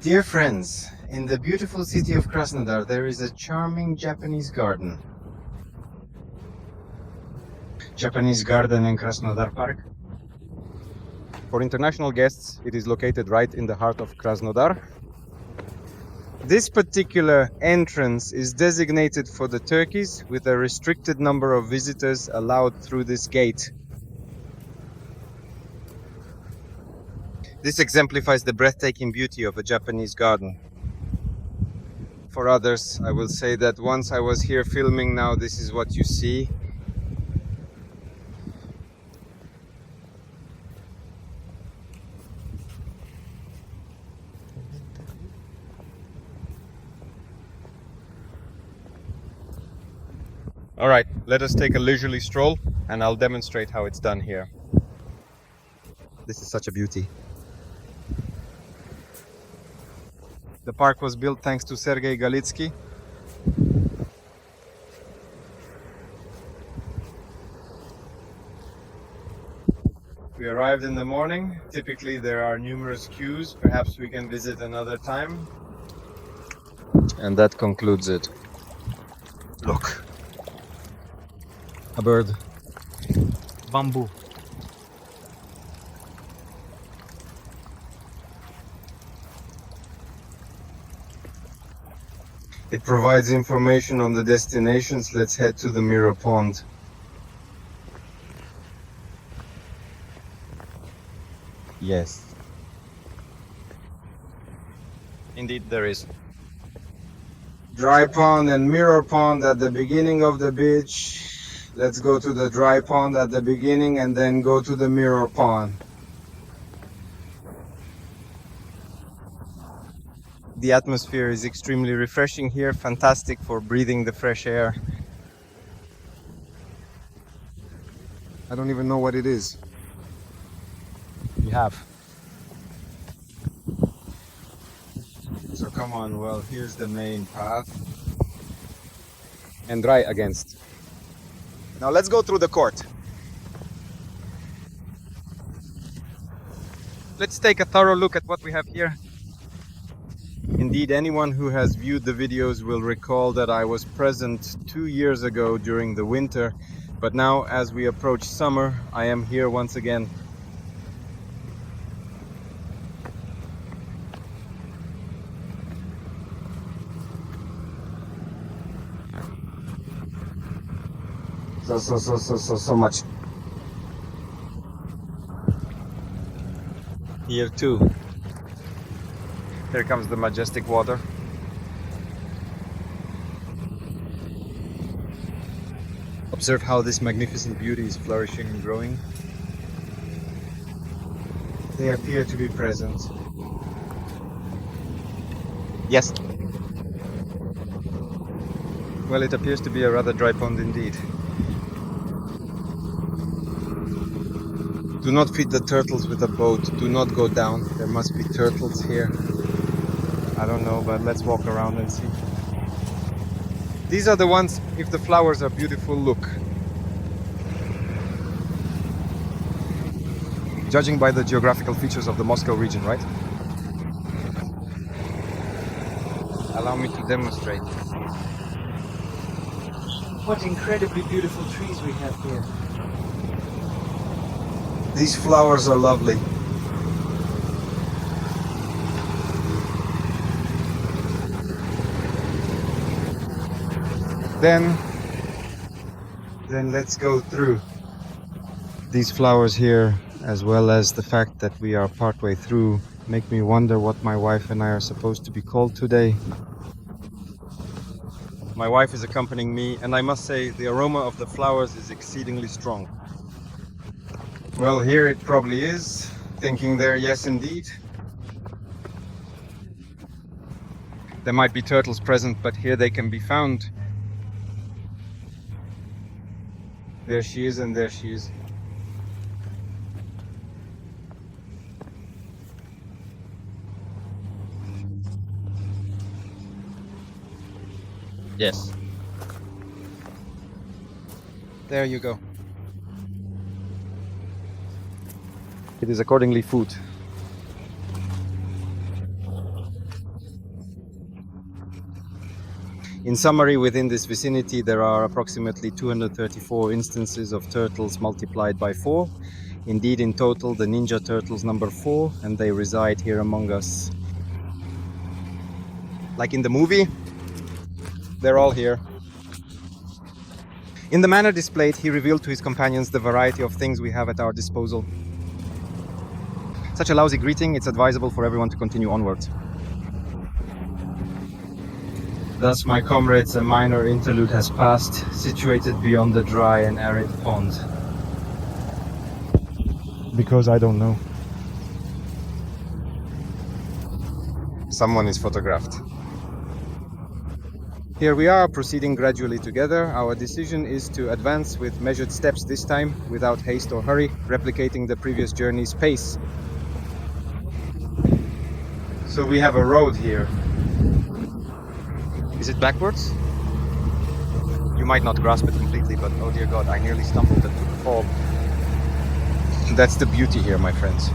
Dear friends, in the beautiful city of Krasnodar there is a charming Japanese garden. Japanese garden in Krasnodar Park. For international guests, it is located right in the heart of Krasnodar. This particular entrance is designated for the turkeys, with a restricted number of visitors allowed through this gate. This exemplifies the breathtaking beauty of a Japanese garden. For others, I will say that once I was here filming, now this is what you see. All right, let us take a leisurely stroll and I'll demonstrate how it's done here. This is such a beauty. The park was built thanks to Galitsky. We arrived in the morning. Typically there are numerous queues. Perhaps we can visit another time. And that concludes it. Look. A bird. Bamboo. It provides information on the destinations. Let's head to the mirror pond. Yes. Indeed there is. Dry pond and mirror pond at the beginning of the beach. Let's go to the dry pond at the beginning and then go to the mirror pond. The atmosphere is extremely refreshing here, fantastic for breathing the fresh air. I don't even know what it is. You have. So come on, well, here's the main path. And dry against. Now let's go through the court. Let's take a thorough look at what we have here. Indeed, anyone who has viewed the videos will recall that I was present 2 years ago during the winter, but now as we approach summer, I am here once again. So much. Here too. Here comes the majestic water. Observe how this magnificent beauty is flourishing and growing. They appear to be present. Yes. Well, it appears to be a rather dry pond indeed. Do not feed the turtles with a boat. Do not go down. There must be turtles here. I don't know, but let's walk around and see. These are the ones, if the flowers are beautiful, look. Judging by the geographical features of the Moscow region, right? Allow me to demonstrate. What incredibly beautiful trees we have here. These flowers are lovely. Then let's go through. These flowers here, as well as the fact that we are partway through, make me wonder what my wife and I are supposed to be called today. My wife is accompanying me, and I must say the aroma of the flowers is exceedingly strong. Well, here it probably is. Thinking there, yes indeed. There might be turtles present, but here they can be found. There she is, and there she is. Yes. There you go. It is accordingly food. In summary, within this vicinity, there are approximately 234 instances of turtles multiplied by 4. Indeed, in total, the ninja turtles number 4, and they reside here among us. Like in the movie, they're all here. In the manner displayed, he revealed to his companions the variety of things we have at our disposal. Such a lousy greeting, it's advisable for everyone to continue onwards. Thus, my comrades, a minor interlude has passed, situated beyond the dry and arid pond. Because I don't know. Someone is photographed. Here we are, proceeding gradually together. Our decision is to advance with measured steps this time, without haste or hurry, replicating the previous journey's pace. So we have a road here. Is it backwards? You might not grasp it completely, but oh dear God, I nearly stumbled and took a fall. That's the beauty here, my friends.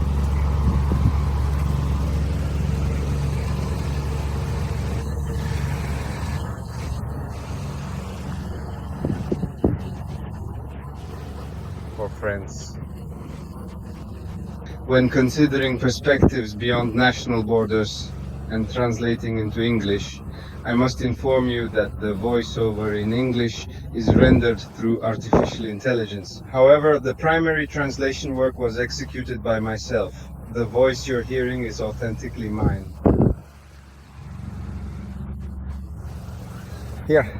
For friends. When considering perspectives beyond national borders and translating into English, I must inform you that the voiceover in English is rendered through artificial intelligence. However, the primary translation work was executed by myself. The voice you're hearing is authentically mine. Here,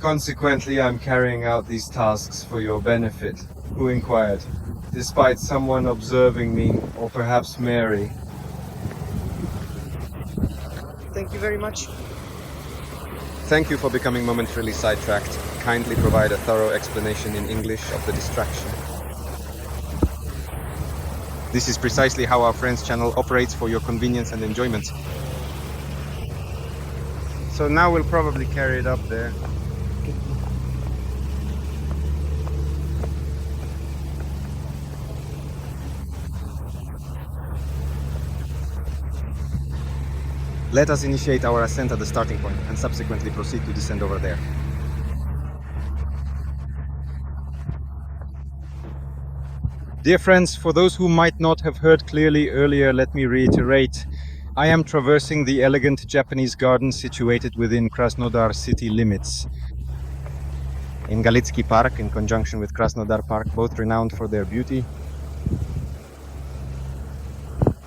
Consequently, I'm carrying out these tasks for your benefit. Who inquired? Despite someone observing me, or perhaps Mary. thank you very much. Thank you for becoming momentarily sidetracked. Kindly provide a thorough explanation in English of the distraction. This is precisely how our Friends channel operates for your convenience and enjoyment. So now we'll probably carry it up there. Let us initiate our ascent at the starting point and subsequently proceed to descend over there. Dear friends, for those who might not have heard clearly earlier, let me reiterate. I am traversing the elegant Japanese garden situated within Krasnodar city limits. In Galitsky Park, in conjunction with Krasnodar Park, both renowned for their beauty.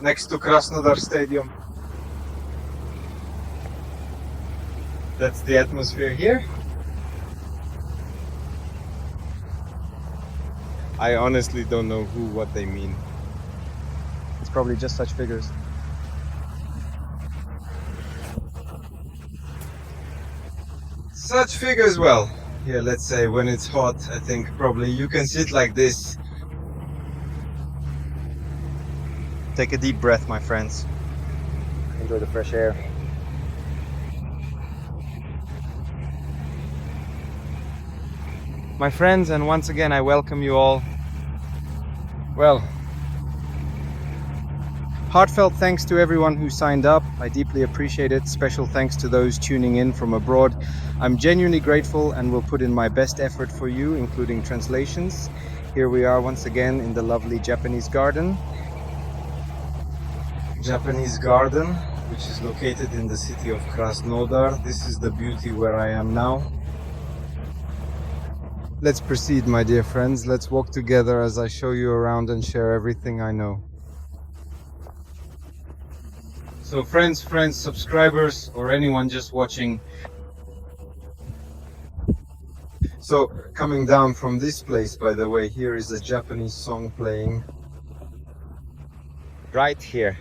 Next to Krasnodar Stadium. That's the atmosphere here. I honestly don't know what they mean. It's probably just such figures. Such figures, well, yeah, let's say when it's hot, I think probably you can sit like this. Take a deep breath, my friends. Enjoy the fresh air. My friends, and once again I welcome you all. Well, heartfelt thanks to everyone who signed up. I deeply appreciate it. Special thanks to those tuning in from abroad. I'm genuinely grateful and will put in my best effort for you, including translations. Here we are once again in the lovely Japanese garden. Japanese garden, which is located in the city of Krasnodar. This is the beauty where I am now. Let's proceed, my dear friends. Let's walk together as I show you around and share everything I know. So friends, subscribers, or anyone just watching. So coming down from this place, by the way, here is a Japanese song playing. Right here.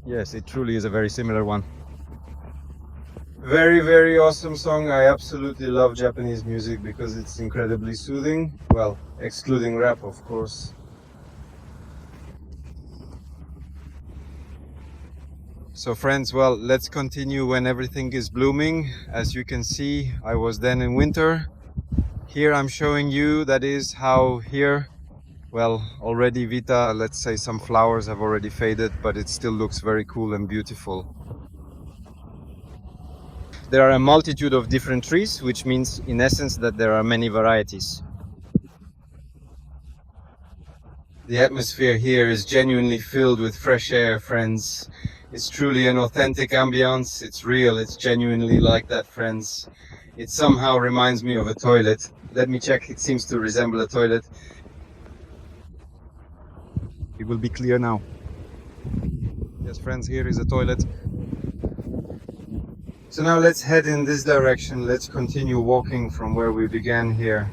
Yes, it truly is a very similar one. Very, very awesome song. I absolutely love Japanese music because it's incredibly soothing. Well, excluding rap, of course. So friends, well, let's continue when everything is blooming. As you can see, I was then in winter. Here I'm showing you, that is how here, well, already Vita, let's say some flowers have already faded, but it still looks very cool and beautiful. There are a multitude of different trees, which means in essence that there are many varieties. The atmosphere here is genuinely filled with fresh air, friends. It's truly an authentic ambience. It's real. It's genuinely like that, friends. It somehow reminds me of a toilet. Let me check. It seems to resemble a toilet. It will be clear now. Yes, friends, here is a toilet. So now let's head in this direction. Let's continue walking from where we began here.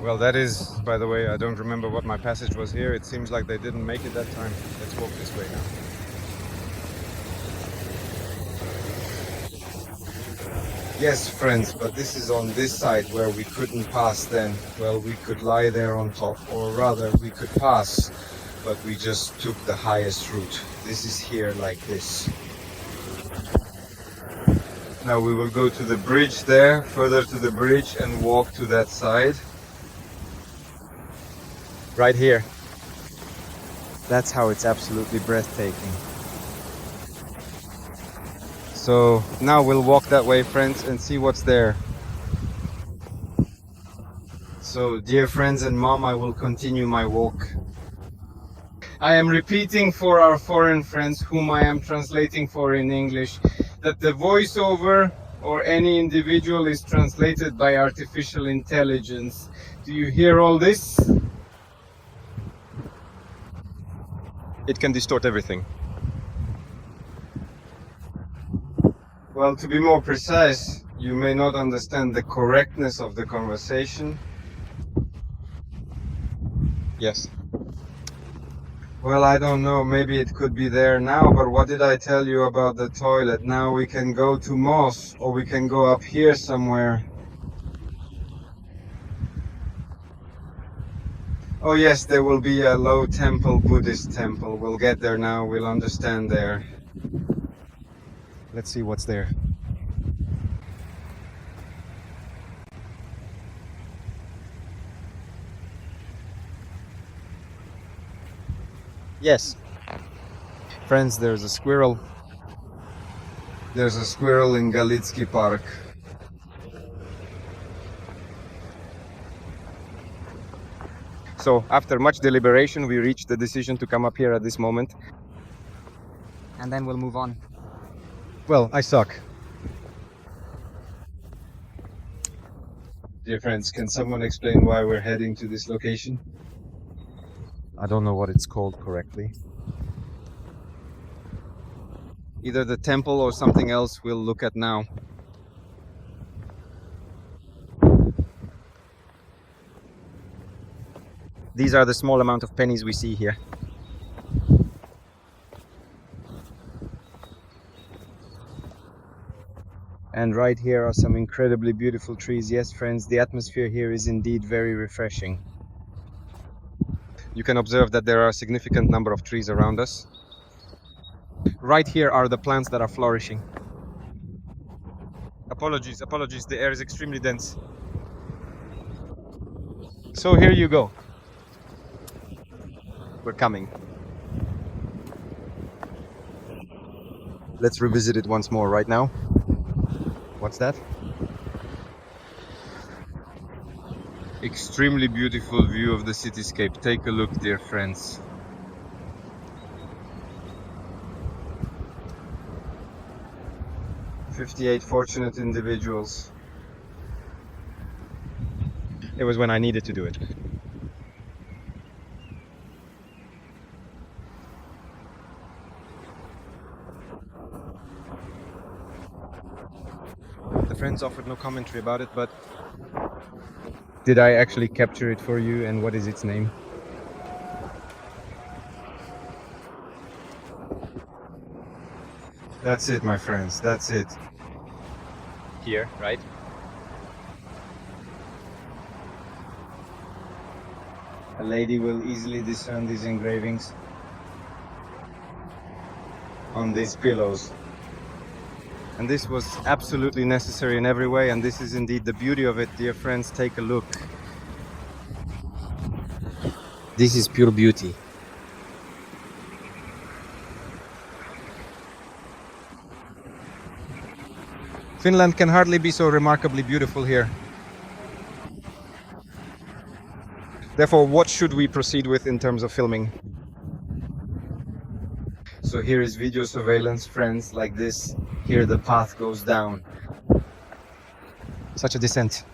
Well, that is, by the way, I don't remember what my passage was here. It seems like they didn't make it that time. Let's walk this way now. Yes, friends, but this is on this side where we couldn't pass then. Well, we could lie there on top, or rather, we could pass, but we just took the highest route. This is here like this. Now we will go to the bridge there, further to the bridge, and walk to that side. Right here. That's how it's absolutely breathtaking. So now we'll walk that way, friends, and see what's there. So, dear friends and mom, I will continue my walk. I am repeating for our foreign friends, whom I am translating for in English, that the voiceover or any individual is translated by artificial intelligence. Do you hear all this? It can distort everything. Well, to be more precise, you may not understand the correctness of the conversation. Yes. Well, I don't know, maybe it could be there now, but what did I tell you about the toilet? Now we can go to Moss, or we can go up here somewhere. Oh yes, there will be a low temple, Buddhist temple. We'll get there now, we'll understand there. Let's see what's there. Yes. Friends, there's a squirrel. There's a squirrel in Galitsky Park. So after much deliberation, we reached the decision to come up here at this moment. And then we'll move on. Well, I suck. Dear friends, can someone explain why we're heading to this location? I don't know what it's called correctly. Either the temple or something else we'll look at now. These are the small amount of pennies we see here. And right here are some incredibly beautiful trees. Yes, friends, the atmosphere here is indeed very refreshing. You can observe that there are a significant number of trees around us. Right here are the plants that are flourishing. Apologies, the air is extremely dense. So here you go. We're coming. Let's revisit it once more right now. What's that? Extremely beautiful view of the cityscape. Take a look, dear friends. "58 fortunate individuals." It was when I needed to do it. The friends offered no commentary about it, but did I actually capture it for you, and what is its name? That's it, my friends, that's it. Here, right? A lady will easily discern these engravings on these pillows. And this was absolutely necessary in every way, and this is indeed the beauty of it, dear friends. Take a look. This is pure beauty. Finland can hardly be so remarkably beautiful here. Therefore, what should we proceed with in terms of filming? So here is video surveillance, friends, like this. Here the path goes down. Such a descent.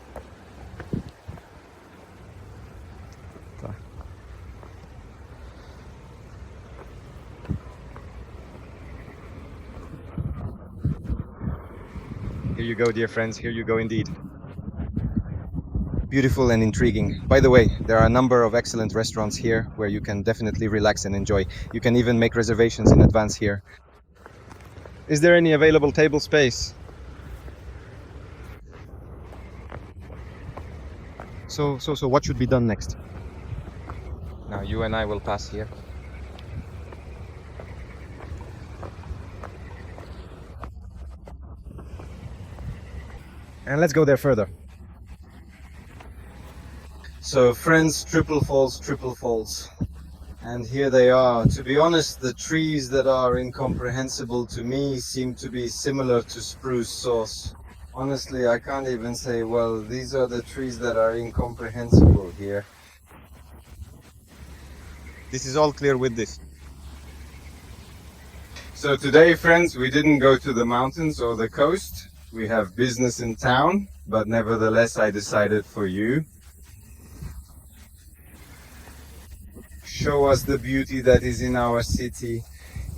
Here you go, dear friends, here you go indeed. Beautiful and intriguing. By the way, there are a number of excellent restaurants here where you can definitely relax and enjoy. You can even make reservations in advance here. Is there any available table space? So what should be done next? Now you and I will pass here. And let's go there further. So friends, triple falls. And here they are. To be honest, the trees that are incomprehensible to me seem to be similar to spruce sauce. Honestly, I can't even say, well, these are the trees that are incomprehensible here. This is all clear with this. So today, friends, we didn't go to the mountains or the coast. We have business in town, but nevertheless, I decided for you. Show us the beauty that is in our city.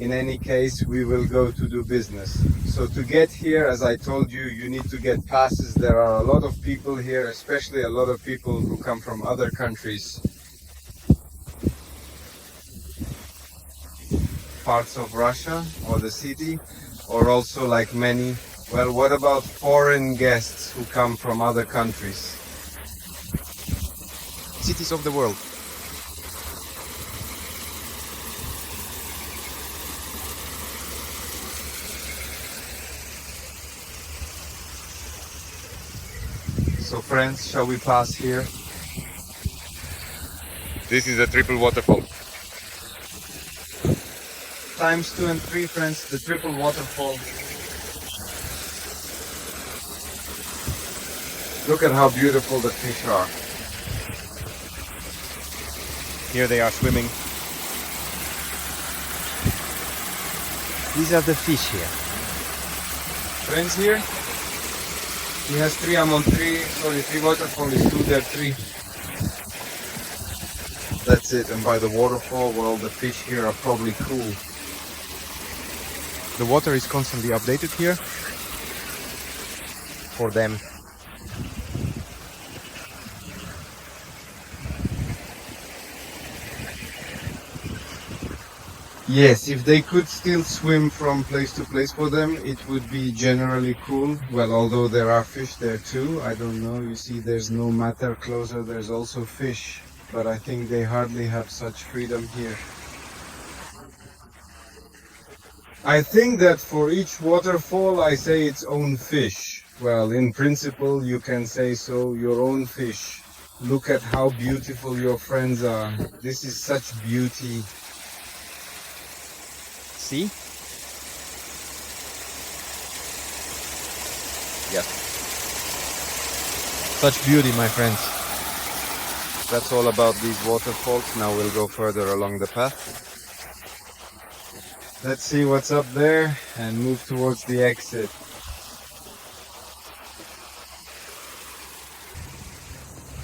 In any case, we will go to do business. So to get here, as I told you, you need to get passes. There are a lot of people here, especially a lot of people who come from other countries. Parts of Russia or the city, or also like many, well, what about foreign guests who come from other countries? Cities of the world. So friends, shall we pass here? This is a triple waterfall. Times 2 and 3, friends, the triple waterfall. Look at how beautiful the fish are. Here they are swimming. These are the fish here. Friends here, he has 3, I'm on 3, sorry, 3 waterfall is 2, there 3. That's it, and by the waterfall, well, the fish here are probably cool. The water is constantly updated here for them. Yes, if they could still swim from place to place for them, it would be generally cool. Well, although there are fish there too, I don't know, you see there's no matter closer, there's also fish, but I think they hardly have such freedom here. I think that for each waterfall I say its own fish. Well, in principle you can say so, your own fish. Look at how beautiful your friends are. This is such beauty. See? Yes. Such beauty, my friends. That's all about these waterfalls. Now we'll go further along the path. Let's see what's up there and move towards the exit.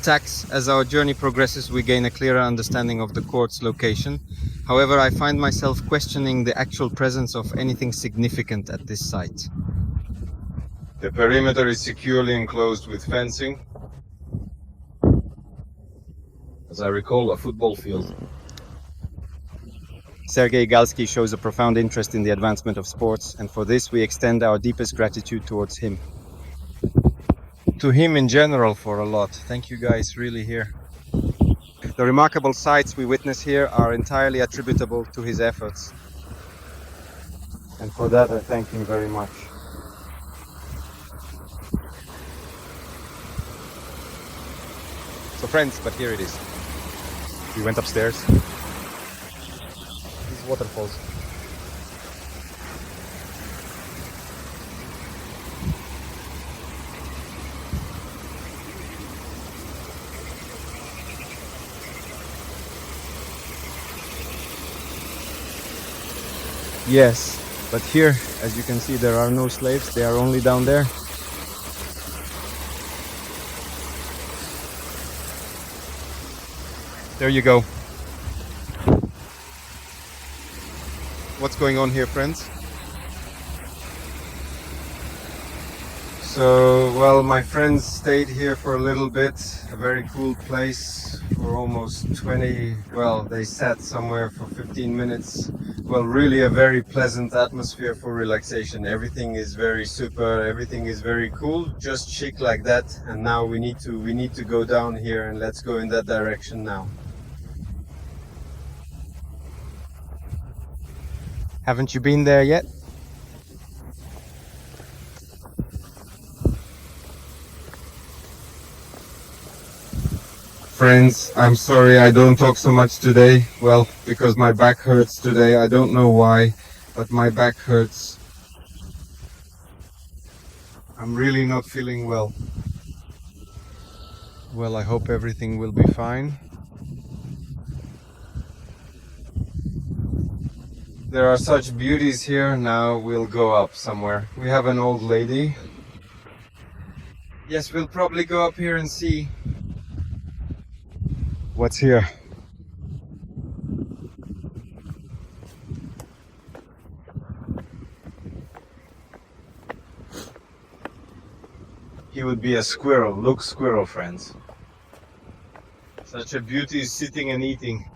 Tax. As our journey progresses, we gain a clearer understanding of the court's location. However, I find myself questioning the actual presence of anything significant at this site. The perimeter is securely enclosed with fencing. As I recall, a football field. Sergei Galitsky shows a profound interest in the advancement of sports, and for this we extend our deepest gratitude towards him. To him in general for a lot. Thank you guys, really here. The remarkable sights we witness here are entirely attributable to his efforts. And for that I thank him very much. So friends, but here it is. We went upstairs. These waterfalls. Yes, but here, as you can see, there are no slaves. They are only down there. There you go. What's going on here, friends? So, well, my friends stayed here for a little bit, a very cool place for almost 20, well, they sat somewhere for 15 minutes. Well, really a very pleasant atmosphere for relaxation. Everything is very super, everything is very cool, just chic like that. And now we need to go down here, and let's go in that direction now. Haven't you been there yet? Friends, I'm sorry I don't talk so much today. Well, because my back hurts today. I don't know why, but my back hurts. I'm really not feeling well. Well, I hope everything will be fine. There are such beauties here. Now we'll go up somewhere. We have an old lady. Yes, we'll probably go up here and see what's here. He would be a squirrel. Look, squirrel, friends. Such a beauty is sitting and eating.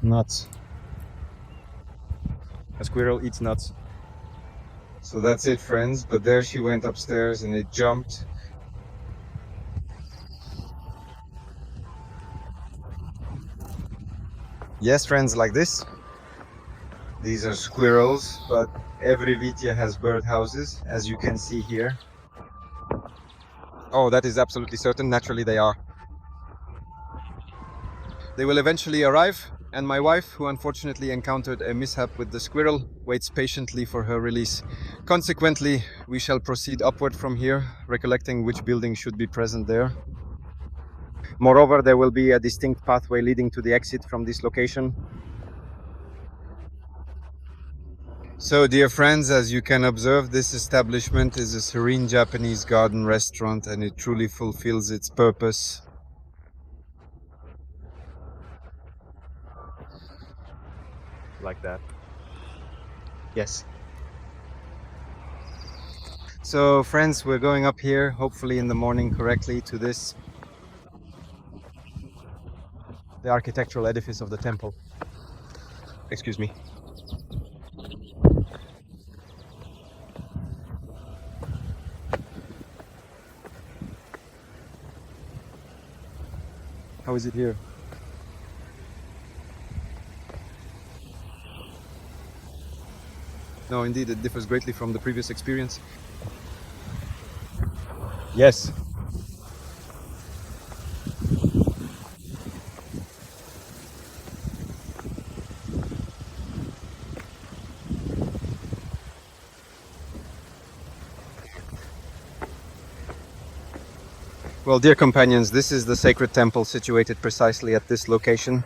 Nuts. A squirrel eats nuts. So that's it, friends. But there she went upstairs and it jumped. Yes, friends, like this. These are squirrels, but every Vitya has birdhouses, as you can see here. Oh, that is absolutely certain. Naturally, they are. They will eventually arrive, and my wife, who unfortunately encountered a mishap with the squirrel, waits patiently for her release. Consequently, we shall proceed upward from here, recollecting which building should be present there. Moreover, there will be a distinct pathway leading to the exit from this location. So, dear friends, as you can observe, this establishment is a serene Japanese garden restaurant, and it truly fulfills its purpose. Like that. Yes. So, friends, we're going up here, hopefully in the morning correctly, to this, the architectural edifice of the temple. Excuse me. How is it here? No, indeed, it differs greatly from the previous experience. Yes. Well, dear companions, this is the sacred temple situated precisely at this location.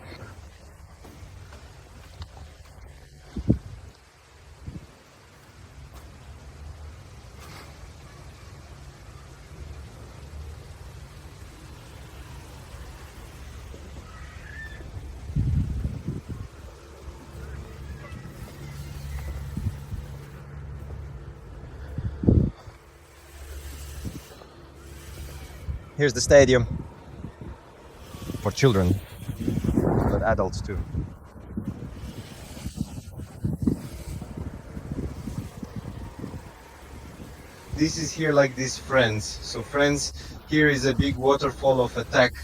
Here's the stadium. For children, but adults too. This is here like this, friends. So, friends, here is a big waterfall of attack.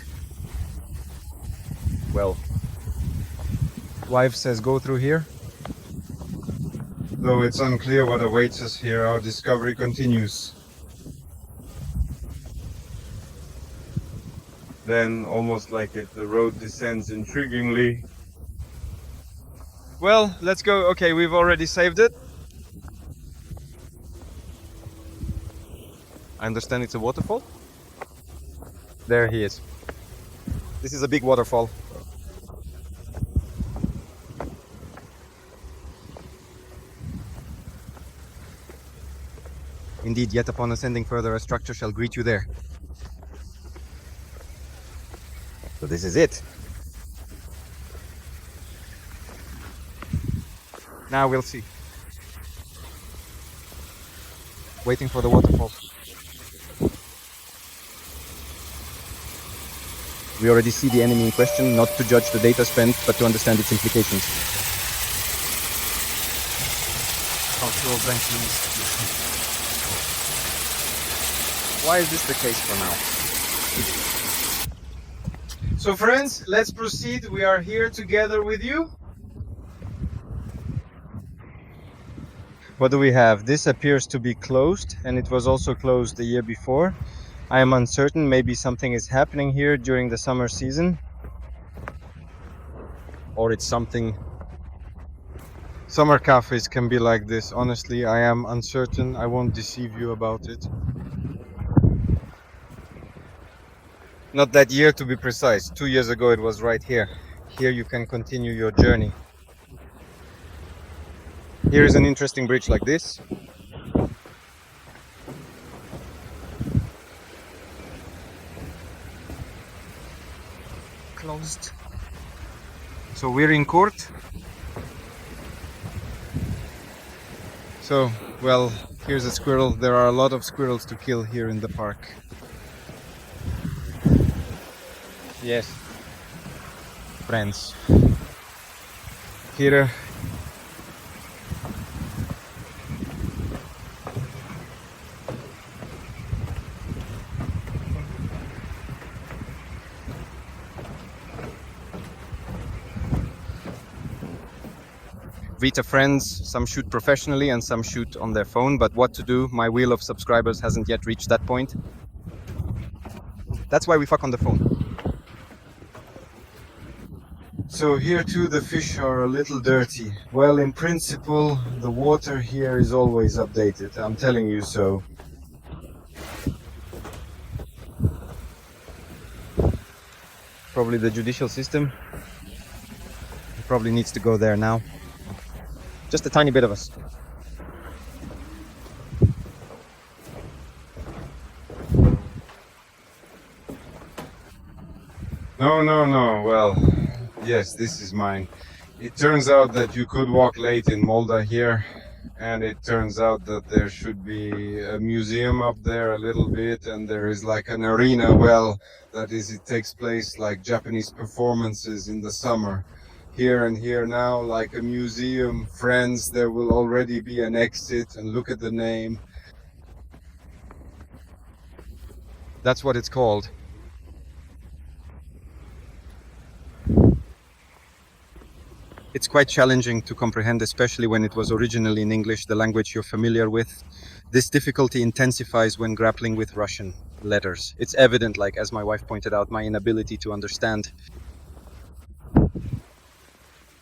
Well, wife says go through here. Though it's unclear what awaits us here, our discovery continues. Then, almost like if the road descends intriguingly. Well, let's go. Okay, we've already saved it. I understand it's a waterfall. There he is. This is a big waterfall. Indeed, yet upon ascending further, a structure shall greet you there. So this is it. Now we'll see. Waiting for the waterfall. We already see the enemy in question, not to judge the data spent, but to understand its implications. Cultural banking institution. Why is this the case for now? So friends, let's proceed. We are here together with you. What do we have? This appears to be closed, and it was also closed the year before. I am uncertain, maybe something is happening here during the summer season. Or it's something... Summer cafes can be like this. Honestly, I am uncertain. I won't deceive you about it. Not that year to be precise. 2 years ago it was right here. Here you can continue your journey. Here is an interesting bridge like this. Closed. So we're in court. So, well, here's a squirrel. There are a lot of squirrels to kill here in the park. Yes. Friends. Here. Vita friends, some shoot professionally and some shoot on their phone, but what to do? My wheel of subscribers hasn't yet reached that point. That's why we fuck on the phone. So here too the fish are a little dirty. Well, in principle, the water here is always updated. I'm telling you so. Probably the judicial system. It probably needs to go there now. Just a tiny bit of us. No. Well, yes, this is mine. It turns out that you could walk late in Molda here, and it turns out that there should be a museum up there a little bit, and there is like an arena. Well, that is, it takes place like Japanese performances in the summer. Here and here now, like a museum. Friends, there will already be an exit, and look at the name. That's what it's called. It's quite challenging to comprehend, especially when it was originally in English, the language you're familiar with. This difficulty intensifies when grappling with Russian letters. It's evident, like as my wife pointed out, my inability to understand.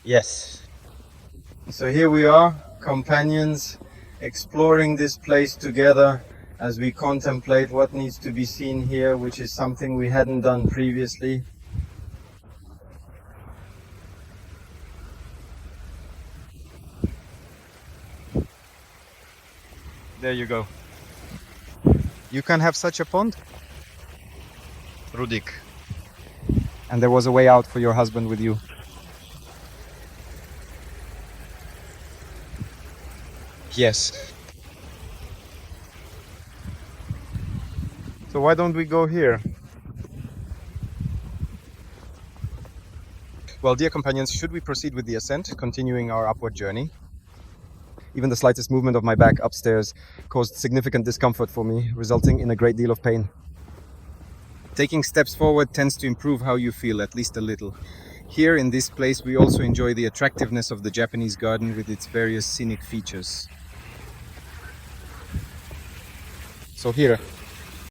Yes. So here we are, companions, exploring this place together as we contemplate what needs to be seen here, which is something we hadn't done previously. There you go. You can have such a pond? Rudik. And there was a way out for your husband with you. Yes. So why don't we go here? Well, dear companions, should we proceed with the ascent, continuing our upward journey? Even the slightest movement of my back upstairs caused significant discomfort for me, resulting in a great deal of pain. Taking steps forward tends to improve how you feel, at least a little. Here in this place, we also enjoy the attractiveness of the Japanese garden with its various scenic features. So here,